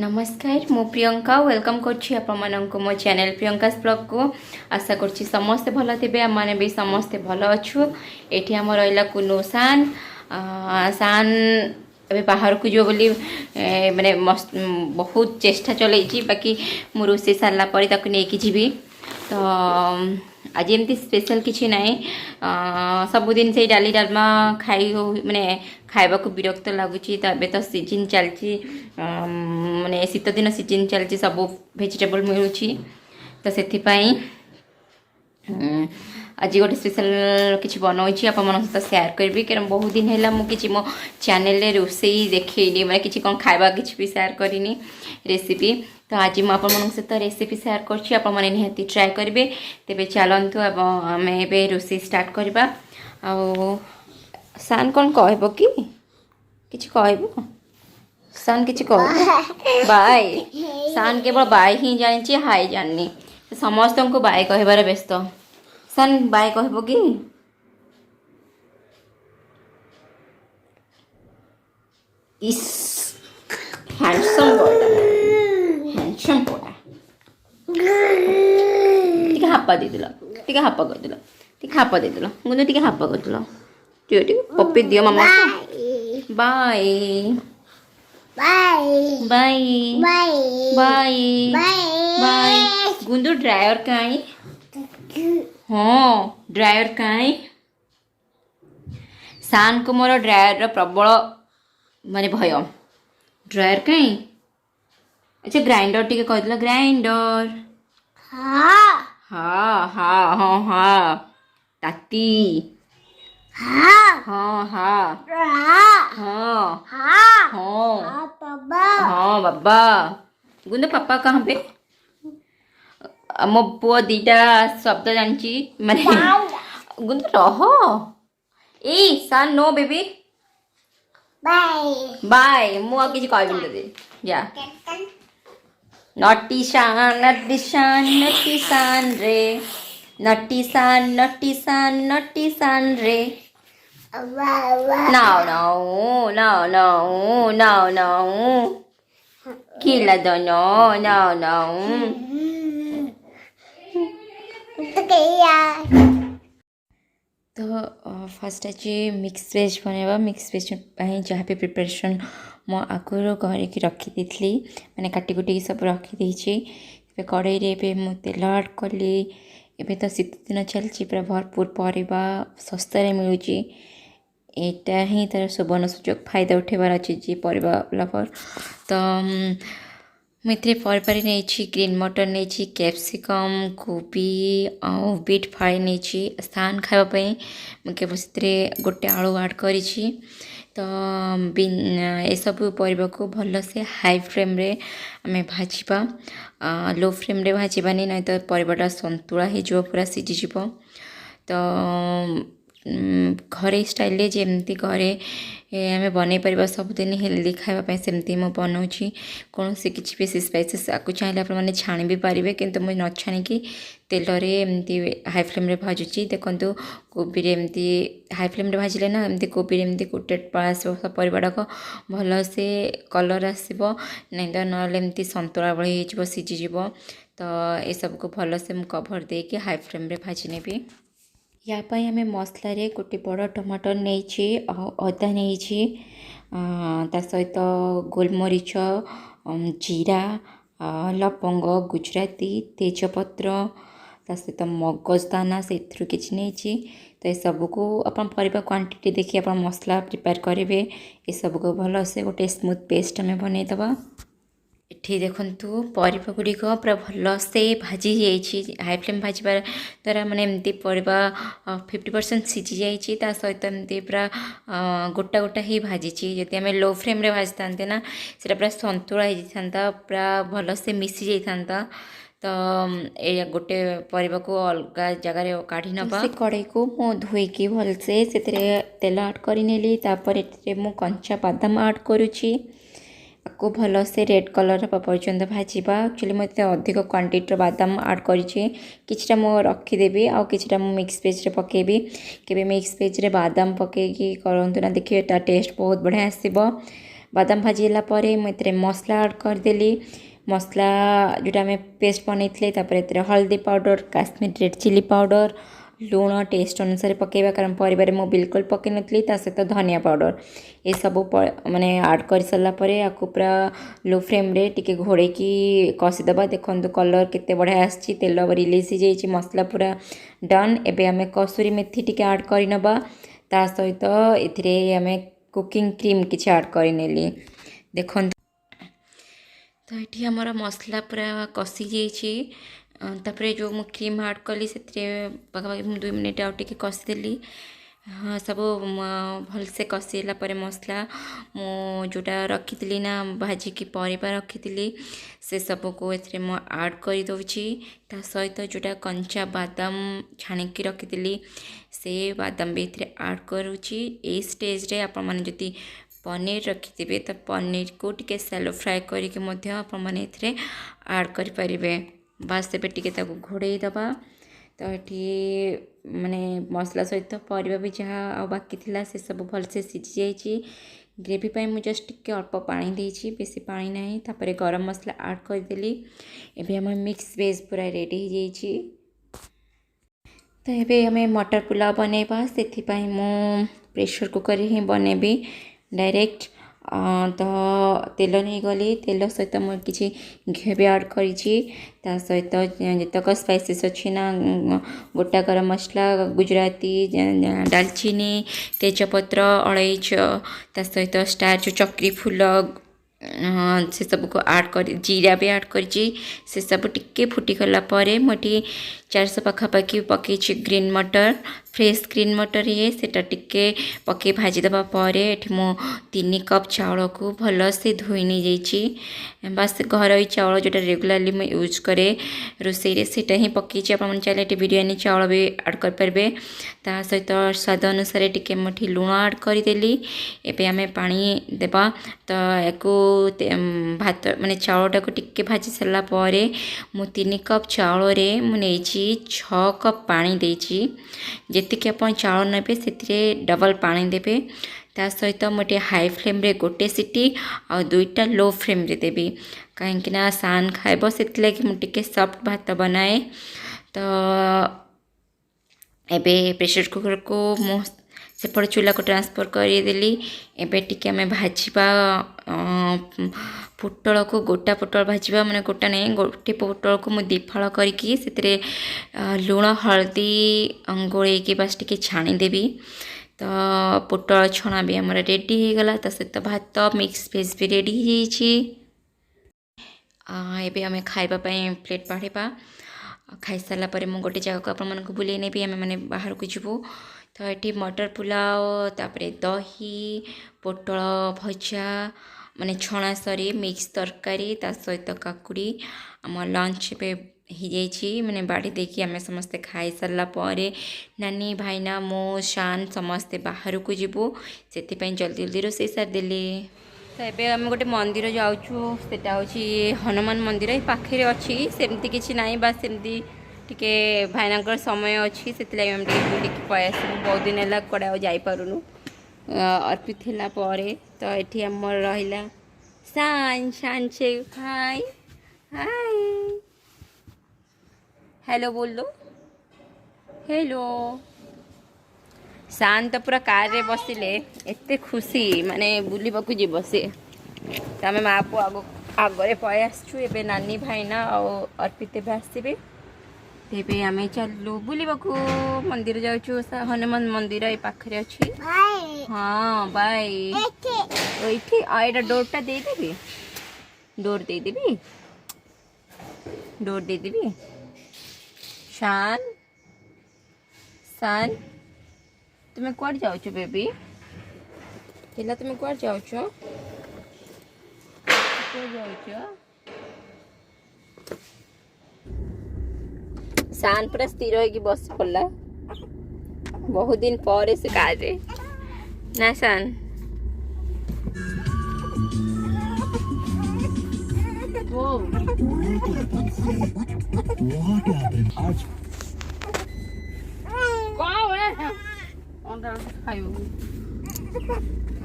नमस्कार मु प्रियंका वेलकम करछि आपमनको मो चैनल प्रियंकास ब्लॉग को आशा करछि समस्ते भल थे आम मैंने भी समस्ते भल अच्छु एठी हम रहिला कुनु सान सान अबे बाहर को जो बोली माने मस्त बहुत चेष्टा चलैछि बाकी मु रोसे सारला परे ताकु नेकी जीवी तो आज एमती स्पेशल किसी ना सबुदिन से डाली डालमा खाई हो माने खाइबा को विरक्त लगुच तो सीजन चलती माने शीत दिन सीजन चलती सब वेजिटेबल मिलूँ तो से आज गोटे स्पेशल किसी बनाऊँगी आप सहित सेयार करी कारण बहुत दिन है मुझे मो चैनल रोसे देखनी मैंने किसी कौन खावा किसी भी सेयार करनी रेसिपी तो आज मुझे सहित रेसिपी सेयार करने निहाती ट्राए करेंगे तेरे चलतु आम ए रोसे स्टार्ट करवा सान कौन कह कि कह सान कि कह बाय सान केवल बाय ही जानी हाय जानी समस्त को बाय कहबार व्यस्त सान बाय कह कि इस हैंडसम बॉय हैंडसम बॉय टिके हापा देदेल टिके हापा करदेल टिके हापा देदेल गुंदू टिके हापा करदेल टिके पप्पी दियो मामा bye bye bye bye bye गुंदू ड्रायर काई हाँ ड्रायर काई सान को मोर ड्रायर प्रबल माने भय ड्रायर काई अच्छा ग्राइंडर टिके कहदेल ग्राइंडर हाँ हाँ हाँ हाँ हाँ ताती हाँ हाँ हाँ हाँ हाँ हाँ बाबा गुंदू पापा कहाँ पे मो पुआ दीटा शब्द जानी माने गुंदू रह ए सान नो बेबी बाय बाय मु किसी कहबी तोते जा नटी सान नटी सान नटी सान रे नटी सान नटी सान नटी सान रे no no no no no no kila do no no no तो फास्ट आज मिक्स वेज बनवा मिक्स वेज जहाँ भी प्रिपरेशन मो आगुरी करके रखी देती मैंने काटी कुटी सब रखी कड़ाई मु तेल ऐड कली एबे तो शीत दिन चलती पूरा भरपूर परिबा सस्तारे मिलूँ एटा ही तार सुवर्ण सुजोग फायदा उठेबार अच्छे जी परिबा लवर तो मुझे परपारी नहीं ग्रीन मटर नहीं कैप्सिकम कोबी और बीट फाड़ी नहीं सान खावाई मुझे से गोटे आलू ऐड करी तो ये सब परिबा को भल से हाई फ्लेम रे आम भाजवा लो फ्लेम रे भाजबानी नहीं तो परिबाटा संतुला हो पूरा सीझीज तो घरे स्टाइल जमती घरे आम बन पार सबुदिन हेल्दी खावाई सेमती मुझे बनाऊँगी कौन से किसी भी स्पाइसेस आपको चाहिए आपने छाणी भी पारे कि मुझे न छाणिकी तेल एमती हाई फ्लेम रे भाजुची देखो कोबी एमती हाई फ्लेम रे भाजिले ना एमती कोबी एमती गोटे आस परिवाटाक भल से कलर आसो नहीं तो ना एमती संतुला भली हो सीझीज तो ये सबको भल से मुझे कभर देकी हाई फ्लेम रे भाजी नेबी यापाई आम मसलार गोटे बड़ टमाटर नहीं अदा नहीं ता सहित गोलमरीच जीरा लवंग गुजराती तेजपत्र ता सहित मगजदाना से किसी नहीं तो ये सबको अपन परिबा क्वांटिटी देखिए आप मसला प्रिपेयर करेंगे ये सबको भल से गोटे स्मूथ पेस्ट आम बनईदबा एठी देखंतु परिबा गुड़िक पूरा भल से भाजी जाइए हाई फ्लेम भाजबार द्वारा मैंने एमती परिबा 50% सीझी जाइए सहित एमती पूरा गोटा गोटा ही भाजी जदि आम लो फ्लेम रे भाजी था ना से पूरा संतुला हो जाता पूरा भल से मिसी जाता तो ये गोटे परिबा को अलग जगार काढ़ी नवा कड़ाई को मु धोईकी भलसे तेल ऐड करनेली मु कंचा बादाम ऐड करुँची आपको भल से रेड कलर पर्यंत भाजवा एक्चुअली मुझे अधिक क्वांटिटी बादाम ऐड करिटा मु रखीदेवी आउ कि मिक्स वेज पकेबी केबे मिक्स वेज रे बादाम पकईकी करंतु ना देखिए ता टेस्ट बहुत बढ़िया आसीबो बादाम भाजी है मुझे मसला ऐड करदेली मसला जोटा आम पेस्ट बनई हल्दी powder Kashmir red chili powder लुण टेस्ट अनुसार पकेबा कारण परिवार मु बिल्कुल पकई नी सहित धनिया पाउडर ये सब माने ऐड कर सारापर आपको पूरा लो फ्लेम रे टिके घोड़े की कषिदेबा देखो कलर केते बढ़िया आसी तेल रिलीज हो जाइए मसला पूरा डन एबे आमे कसूरी मेथी टिके ऐड करनबा ता सहित एथिरे आमे कुकिंग क्रीम किछि ऐड करनेली देखो तो ये आमर मसला पूरा कषि जाइए तापर जो मु क्रीम ऐड कली से पाखापाखि 2 मिनिट आउ टिके कषिदेली हाँ सब भलसे कषिला मसला मु जोटा रखी ना भाजिकी परिबा रखी से सब को ऐड कर दौची ता सहित जोटा कंचा बादाम छाणिकी रखी से बादाम भी ये ऐड करुँची ये स्टेज रे आपण माने जति पनीर रखिथे तो पनीर को टिके सैलो फ्राए करके ऐड करें बास तेज टे घोड़े दबा तो ये माने मसला सहित परिबा भी जहाँ बाकी थिला से सब भलसे सीझी जाइए ग्रेवी पाई मु जस्ट टिके अल्प पानी देइछि बेसी पानी नहीं तापर गरम मसला ऐड करदेली एबे हम मिक्स वेज पूरा रेडी हो जाइए तो ये आम मटर पुलाव बनैबा से मु प्रेशर कुकर ही बनैबी डायरेक्ट तो तेल नहीं गली तेल सहित मुझे घी भी ऐड करी सहित जितक स्पाइसेस अच्छी ना गोटा गरम मसला गुजराती दालचीनी तेजपत्र अलैच ता सहित स्टार जो चक्री फूल से सब को ऐड कर जीरा भी ऐड कर से सब टिके फुटी गला मुझे 400 पाखापाखि पकई ग्रीन मटर फ्रेश ग्रीन मटर ये सेटा टिके पकई भाजीदेवा मु 3 कप चाउल को भल से धोई नहीं जाइए बास घर चाउल जोटा रेगुलाली मैं यूज करे रोसई रे सेटा ही पकई आप चाहिए बिरयानी चाउल भी ऐड कर पारे ता सहित स्वाद अनुसार टिके मुठी लुण ऐड करदेली एबे आमे पानी देबा तो याको भात माने चाउलटा को टिके भाजी सारा मु 3 कप चाउल रे मु नहीं 6 कप पानी देची जेतिक अपन चाउल नेबे से डबल पानी देबे ता सहित मोटे हाई फ्लेम रे गोटे सीटी आ 2टा लो फ्लेम रे देबी कहीं ना सान खाइब से मुझे सॉफ्ट भात बनाए तो एबे प्रेशर कुकर को मु सेपट चूल्हा को ट्रांसफर करदेली एबे टिके आमे भाजवा पोटल को गोटा पोटल भाजवा माने गोटा नहीं गोटे पोटल को मुझे दिफाल करके से लुण हल्दी गोलैकी बास टिके छाणीदेवी तो पोटल छणा भी आमर रेडी हो गला सहित भात मिक्स वेज भी रेडी एबे आमे खाइबा पई प्लेट बाढ़ेबा खाई सारा पर मुझे गोटे जगह को आप बुले नेबी आमे माने बाहर को जीवु तो ये मटर पुलाव तापरे दही पोटल भजा माने छणा सरी मिक्स तरकारी ता सहित काकुड़ी आम लंच पे हो जाइए माने बाड़ी देखी आम समस्ते खाई सारा नानी भाईना मो शान समस्ते बाहर को जीवु से जल्दी जल्दी रोसे सारदेली तो ये आम गोटे मंदिर जाऊँ से हनुमान मंदिर पाखे अच्छी सेमती किसी ना बस सेमती टिके भाईना समय अच्छी से बुलिकी पै आस बहुत दिन है कड़े जापरूनु अर्पित है तो ये आम रहा सान शान से हाय हाय हेलो बोल दो हेलो शान तो पूरा कार रे बसिले एते खुशी माने बुलिबा को जीव से आम माँ को आगे पै आसु ए नानी भाईना अर्पित भी आसबे तेबे आमे चलू बुलिबा को मंदिर जाऊँ हनुमान मंदिर ये पाखे अच्छी हाँ बाय ये डोरटा देदेवी डोर देदेवी डोर देदेवी शान शान तुम्हें कुआड़ जाऊँ बेबी पिला तुम्हें कुआड़ जाऊँ शान पूरा स्थिर होगी बस पड़ा बहुत दिन पर से काजे ना शान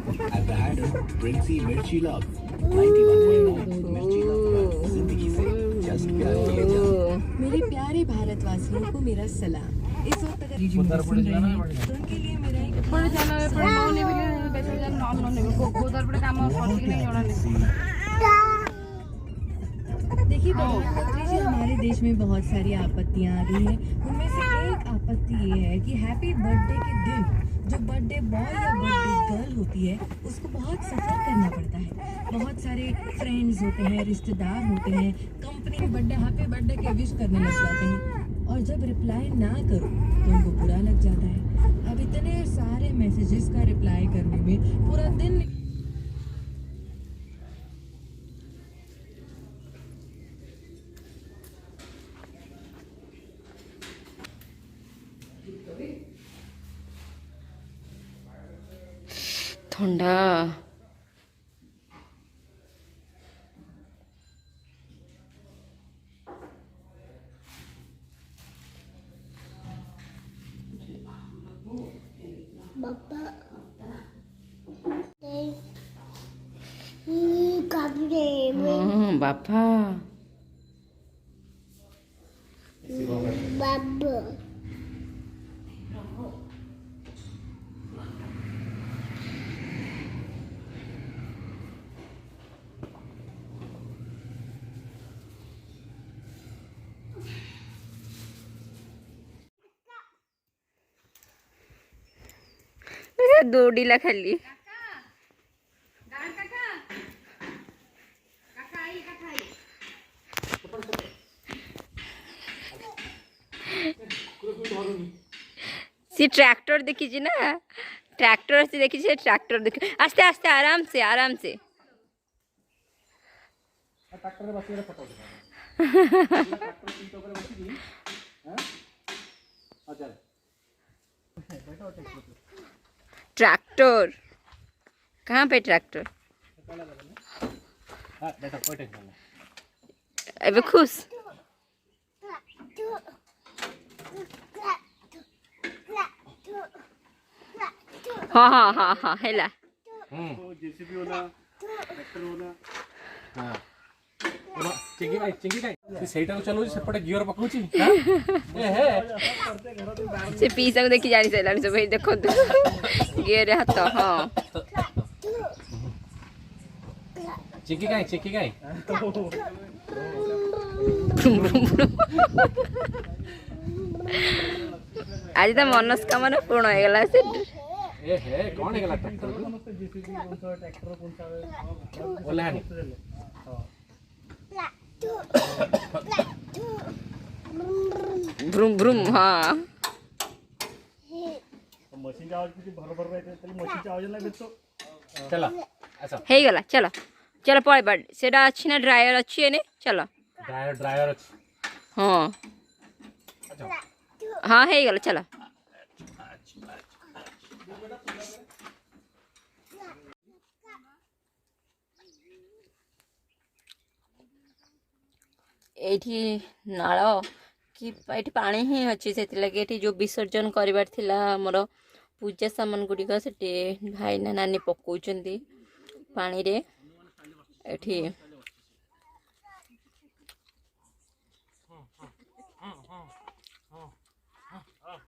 At the header, Princey Mirchi Love 91.9 Mirchi Love पर जिंदगी से जस्ट प्यार किए जाओ। मेरे प्यारे भारतवासियों को मेरा सलाम। इस वक्त अगर रीजन में सुन रहे हैं तो उनके लिए मेरा एक देखिए, प्रधानमंत्री जी, हमारे देश में बहुत सारी आपत्तियां आ गई हैं। उनमें से एक आपत्ति ये है कि हैप्पी बर्थडे के दिन जो बर्थडे बॉय या बर्थडे गर्ल होती है उसको बहुत सफ़र करना पड़ता है। बहुत सारे फ्रेंड्स होते हैं, रिश्तेदार होते हैं, कंपनी में बर्थडे हैप्पी बर्थडे के विश करने लग जाते हैं और जब रिप्लाई ना करो तो उनको बुरा लग जाता है। अब इतने सारे मैसेजेस का रिप्लाई करने में पूरा दिन ठंडा बापा दौड़ीला खाली सी ट्रैक्टर देखी ना, ट्रैक्टर से देखी ट्रैक्टर देखी आस्ते आस्ते आराम से ट्रैक्टर कहाँ पे ट्रैक्टर अबे खुश हाँ हैला जेसीबी वाला ट्रैक्टर वाला हां चिंगी भाई सेटा को चलो सेपटे गियर पकाउची हां ए हे से पीसा को देखि जानि सैलानी सब भाई देखो गियर हाथ हां चिंगी गाय आज तो मनस्कामना पूर्ण हो गला से ए हे कौन है गला ट्रैक्टर जेसीबी कौन सा ट्रैक्टर कौन सा बोला है ब्रूम ब्रूम हाँ मशीन आवाज किती भरभर रहते तरी मशीन आवाज ना भेटतो चला ऐसा हे गला चलो चलो पळे बड सेटा अछि ना ड्रायर अछि एने चलो ड्रायर अछि हाँ हाँ हे गला चलो एठी नाଳ कि एठी पानी ही अच्छी से लगे एठी जो विसर्जन करिवार थिला हमर पूजा सामान गुड़िक से भाई ना नानी पकाउछंती पानी रे एठी